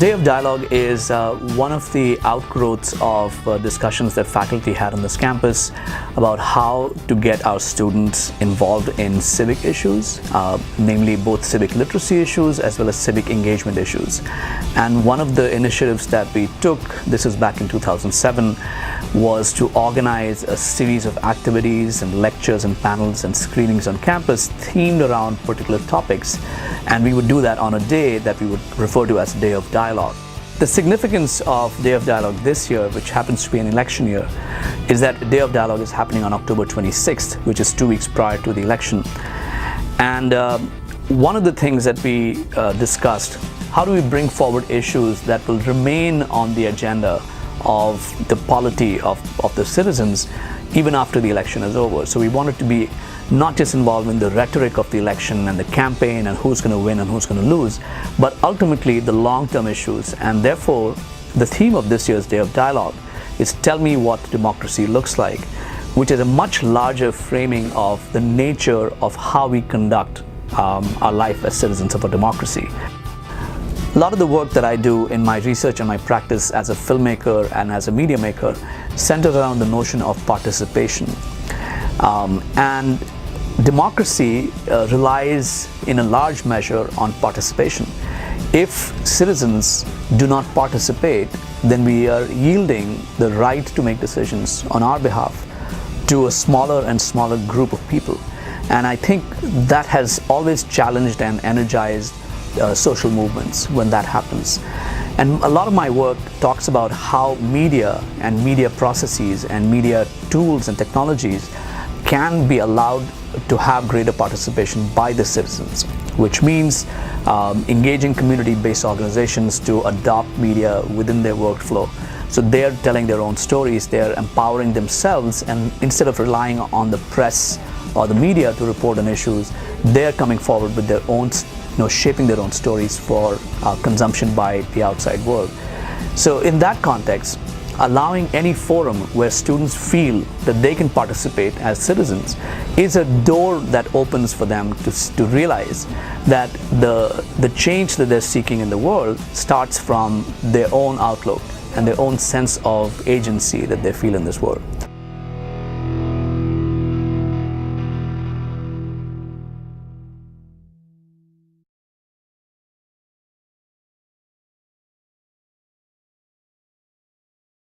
Day of Dialogue is one of the outgrowths of discussions that faculty had on this campus about how to get our students involved in civic issues, namely both civic literacy issues as well as civic engagement issues. And one of the initiatives that we took, this is back in 2007, was to organize a series of activities and lectures and panels and screenings on campus themed around particular topics. And we would do that on a day that we would refer to as Day of Dialogue. The significance of Day of Dialogue this year, which happens to be an election year, is that Day of Dialogue is happening on October 26th, which is 2 weeks prior to the election. And one of the things that we discussed, how do we bring forward issues that will remain on the agenda of the polity of the citizens even after the election is over. So we wanted to be not just involved in the rhetoric of the election and the campaign and who's going to win and who's going to lose, but ultimately the long-term issues. And therefore, the theme of this year's Day of Dialogue is Tell Me What Democracy Looks Like, which is a much larger framing of the nature of how we conduct our life as citizens of a democracy. A lot of the work that I do in my research and my practice as a filmmaker and as a media maker centers around the notion of participation. And democracy relies in a large measure on participation. If citizens do not participate, then we are yielding the right to make decisions on our behalf to a smaller and smaller group of people. And I think that has always challenged and energized social movements when that happens. And a lot of my work talks about how media and media processes and media tools and technologies can be allowed to have greater participation by the citizens, which means engaging community-based organizations to adopt media within their workflow. So they're telling their own stories, they're empowering themselves, and instead of relying on the press or the media to report on issues, they're coming forward with their own, shaping their own stories for consumption by the outside world. So in that context, allowing any forum where students feel that they can participate as citizens is a door that opens for them to realize that the change that they're seeking in the world starts from their own outlook and their own sense of agency that they feel in this world.